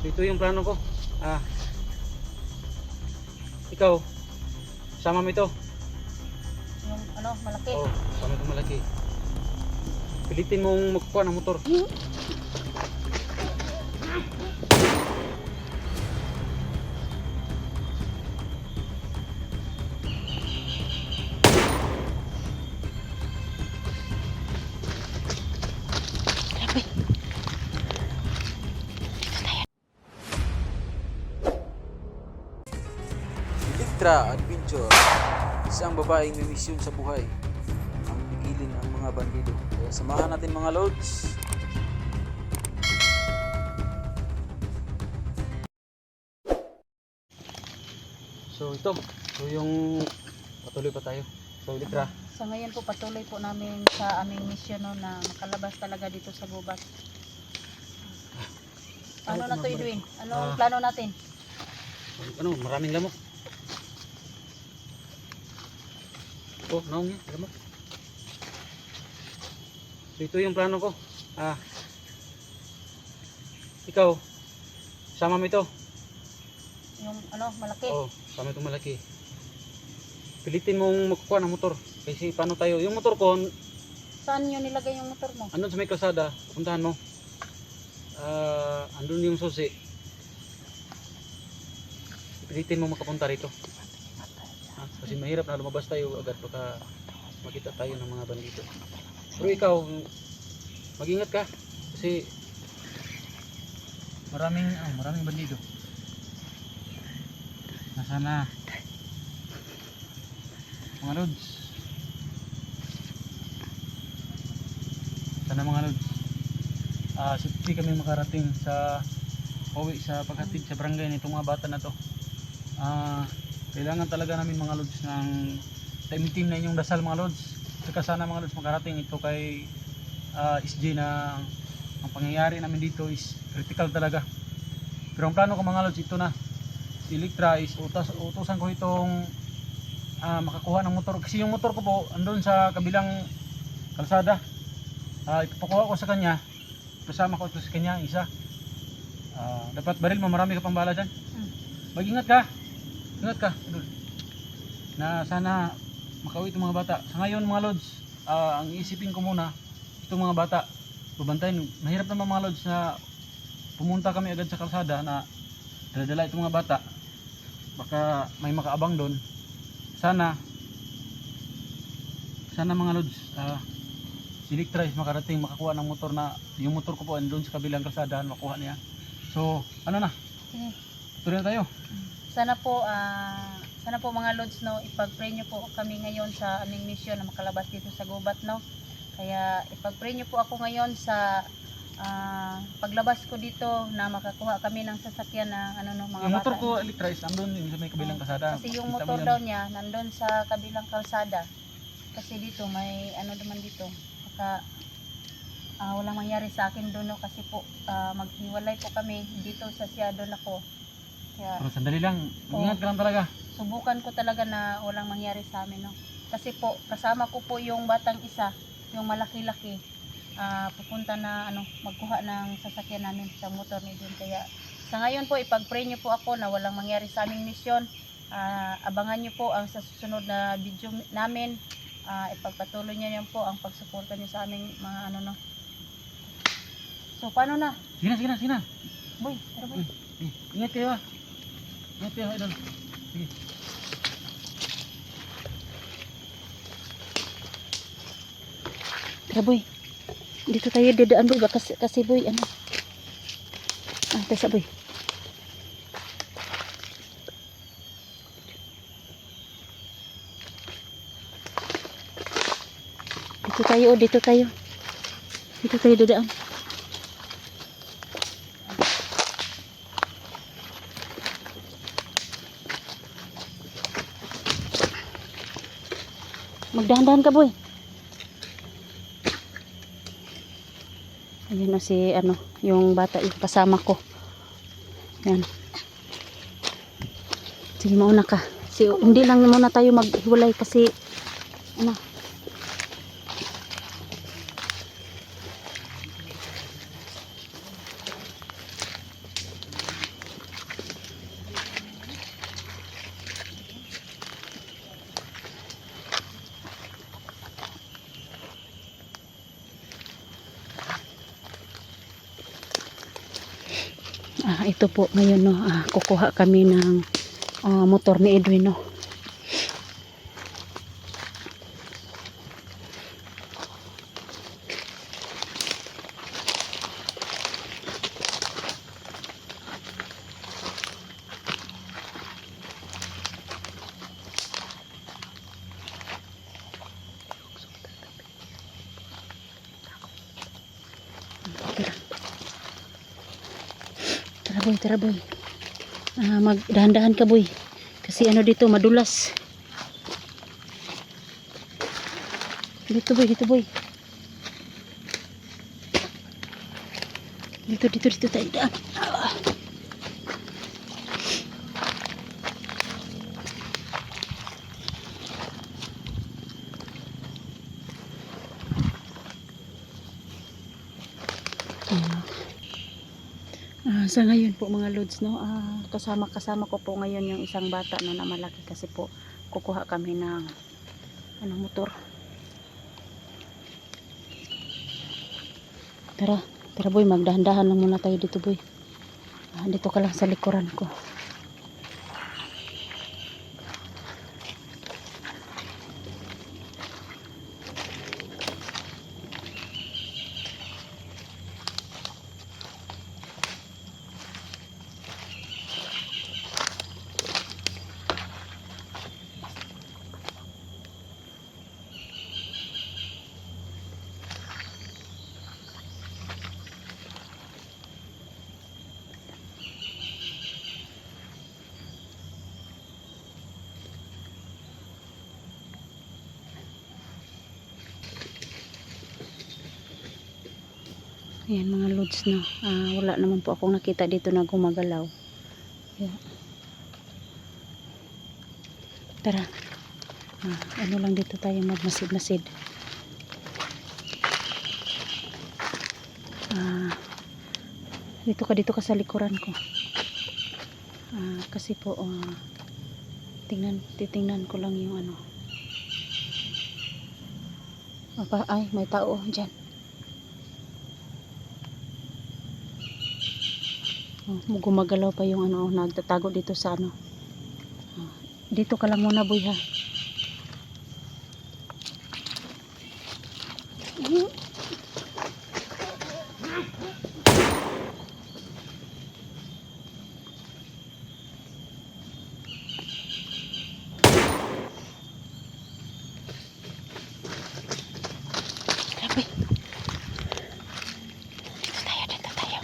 Ito yung plano ko. Ikaw, sama mo ito. Yung ano, malaki. Oo, sama ito malaki. Pilitin mong magkuha ng motor. Electra Adventure, isang babaeng may misyon sa buhay ang pigilin ang mga bandido. Kaya samahan natin mga lods. So ito yung patuloy pa tayo. So Electra, Sa ngayon po patuloy po namin sa aming misyon no, na makalabas talaga dito sa gubat. Ano na to, Edwin? Anong plano natin? maraming lamok. Oh, naong yan, lamok. So ito yung plano ko. Ikaw, sama mo ito. Yung ano, malaki. Oo, sama itong malaki. Pilitin mong magkukuha ng motor. Kasi paano tayo, yung motor ko, Saan nyo nilagay yung motor mo? andun sa may kalsada, puntahan mo. Andun yung susi. Pilitin mo makapunta rito. Kasi mahirap na lumabas tayo agad baka makita tayo ng mga bandito. Pero ikaw, mag-ingat ka kasi maraming bandido. Nasa na mga lods. Sana mga lods. Safety kami makarating sa uwi sa paghatid sa barangay nitong mga bata na to. Kailangan talaga namin mga lods ng time-team na inyong dasal mga lods. Saka sana mga lods makarating ito kay SG na ang pangyayari namin dito is critical talaga. Pero ang plano ko mga lods ito na. Si Electra is utusan ko itong makakuha ng motor. Kasi yung motor ko po andun sa kabilang kalsada. Ipapakuha ko sa kanya. Kasama ko ito sa kanya isa. Dapat baril mo, marami ka pang bala dyan. Mag-ingat ka. Ingat ka. Na sana makauwi itong mga bata. Sa ngayon mga lods, ang iisipin ko muna itong mga bata. Babantayin. Mahirap naman mga lods na pumunta kami agad sa kalsada na dala-dala itong mga bata. Baka may makaabang doon. Sana mga lods, si Electra is makarating makakuha ng motor na yung motor ko po andun sa kabilang kalsada makuha niya. So ano na? Sige. Tuloy na tayo. Sana po mga lods no, ipag-pray nyo po kami ngayon sa aming misyon na makalabas dito sa gubat no. Kaya ipag-pray nyo po ako ngayon sa paglabas ko dito na makakuha kami ng sasakyan na ano no, mga Yung bata. motor ko Electra is andun yung sa may kabilang kalsada. Kasi yung Kita mo motor yan. daw niya nandun sa kabilang kalsada. Kasi dito may ano naman dito. Baka walang mangyari sa akin doon no, kasi po maghiwalay po kami dito sa siya doon ako. Kaya Pero sandali lang, mag-ingat ka lang talaga. subukan ko talaga na walang mangyari sa amin no. Kasi po kasama ko po yung batang isa, yung malaki-laki. Pupunta na ano, magkuha ng sasakyan namin sa motor ni Jun. Kaya sa ngayon po ipag-pray niyo po ako na walang mangyari sa aming misyon. Abangan niyo po ang sa susunod na video namin. Ipagpatuloy niyo po ang pagsuporta niyo sa aming mga ano no. So paano na? Sige na. Boy, tara boy. Ingat kayo ah. Ingat kayo idol. Sige. Tara boy. Dito tayo dadaan boy, baka kasi boy ano. Tesa boy. Dito tayo. Dito tayo dadaan. Magdahan-dahan ka boy. Ayun na si ano, yung bata yung kasama ko. Yan. Sige mauna ka. Hindi lang muna tayo maghiwalay kasi ano. Ito po ngayon, no, kukuha kami ng motor ni Edwin, no. Tara boy. Magdahan-dahan ka boy. Kasi ano dito, madulas. Dito boy. Dito tayo daan. Sa ngayon po mga lods, no, kasama ko po ngayon yung isang bata, no, na malaki kasi po kukuha kami ng motor. Tara boy, magdahan-dahan lang muna tayo dito boy. Dito ka lang sa likuran ko. Ayan mga lods, no. Wala naman po akong nakita dito na gumagalaw. Ayan. Tara. Ano lang dito tayo magmasid-masid. Dito ka sa likuran ko. Kasi po titingnan ko lang yung ano. Ay, may tao dyan. Gumagalaw pa yung ano, nagtatago dito sa ano. Dito ka lang muna boy ha. Grabe. Dito tayo.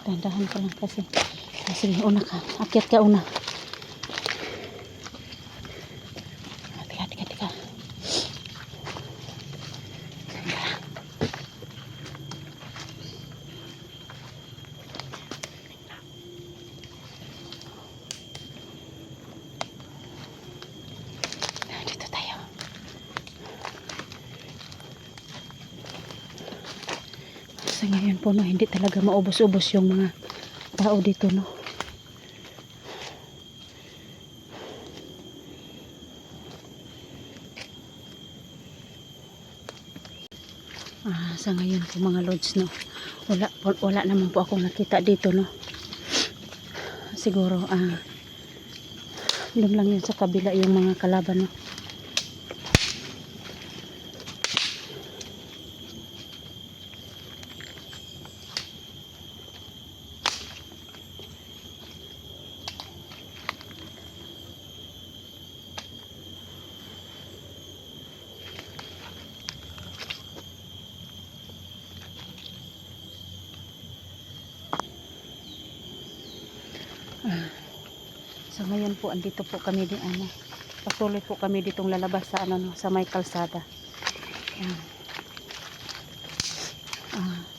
Dahan-dahan ka lang kasi. Sige, una ka. Akyat ka una. Tika. Dito tayo. Sa ngayon po, no, hindi talaga maubos-ubos yung mga tao dito, no. Sa ngayon po mga lods, no, wala naman po akong nakita dito, no. Siguro doon lang yun sa kabila yung mga kalaban, no. So ngayon po andito po kami din patuloy po kami ditong lalabas sa sa may kalsada.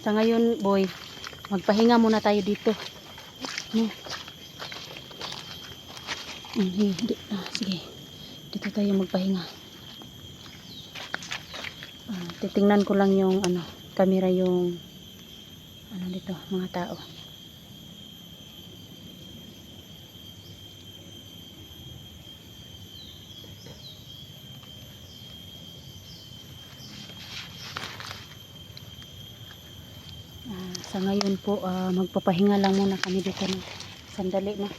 Sa ngayon boy, magpahinga muna tayo dito. Sige. Dito tayo magpahinga. Titingnan ko lang yung camera yung dito mga tao. Sa ngayon po, magpapahinga lang muna kami dito ng sandali na.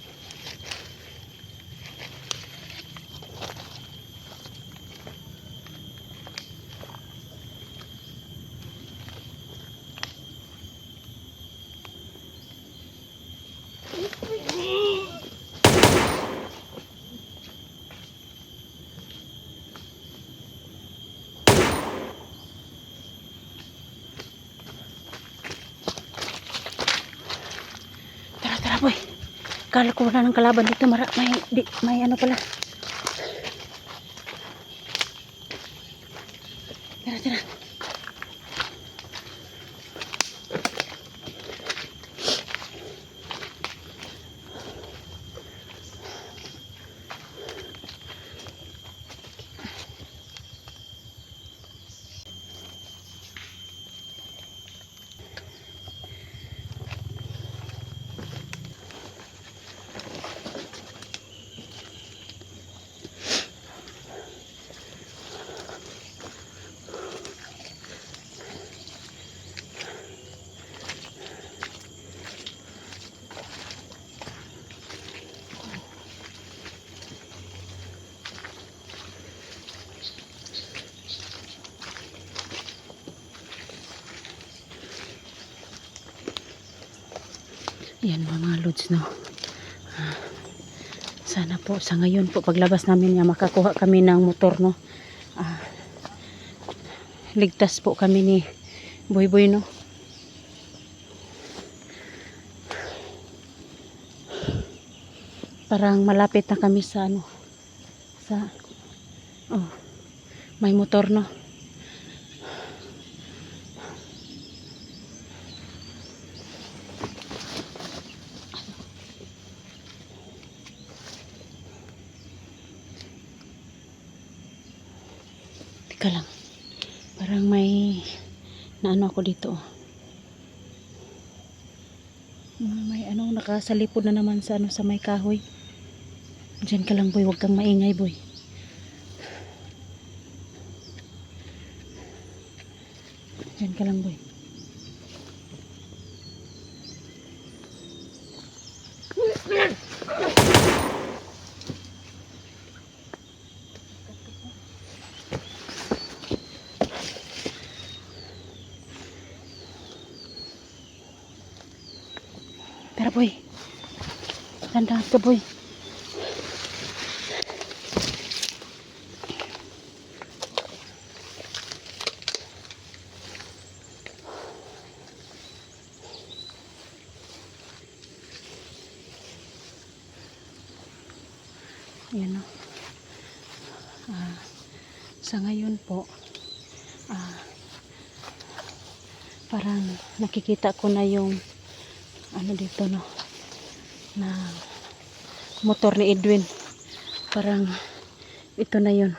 Tara, tara boy. Kala ko wala ng kalaban dito. May ano pala. Tara, tara. Yan mga lods, no. Sana po sa ngayon po paglabas namin nga makakuha kami ng motor, no. Ligtas po kami ni Boy Boy, no. Parang malapit na kami sa ano, sa may motor, no. Teka lang. Parang may naano ako dito. May ano, nakasalipod na naman sa ano, sa may kahoy. Diyan ka lang boy, huwag kang maingay boy. Diyan ka lang boy. Tara boy. Tandaan ka boy. Yan o. Sa ngayon po, parang nakikita ko na yung ano dito, no, na motor ni Edwin. Parang ito na yun.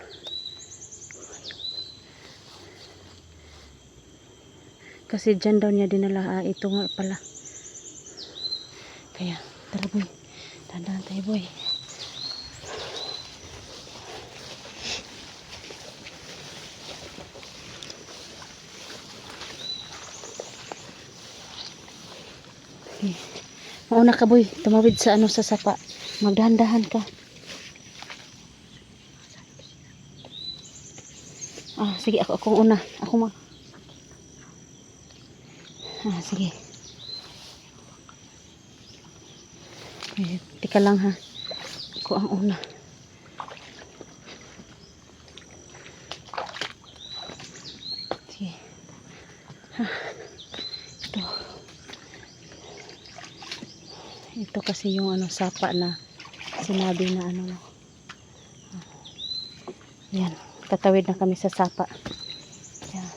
Kasi dyan daw niya dinala. Ito nga pala. Kaya tara boy, tandaan tayo boy. Okay. Mauna ka boy, tumawid sa ano, sa sapa. Magdahan-dahan ka. Sige, akong una. Ako sige. Tika lang ha. Ako ang una. Sige. Ito kasi yung ano, sapa na sinabi na ano. Yan. Tatawid na kami sa sapa. Yan.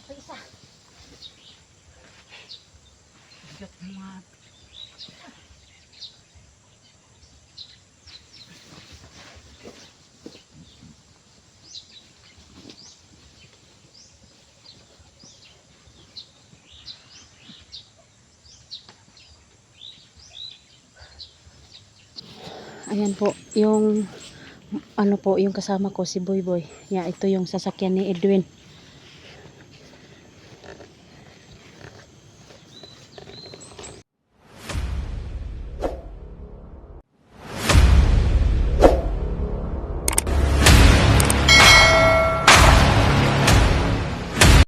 Isa. Bigat mga Ayan po, yung ano po, yung kasama ko si Boy Boy. Yeah, ito yung sasakyan ni Edwin.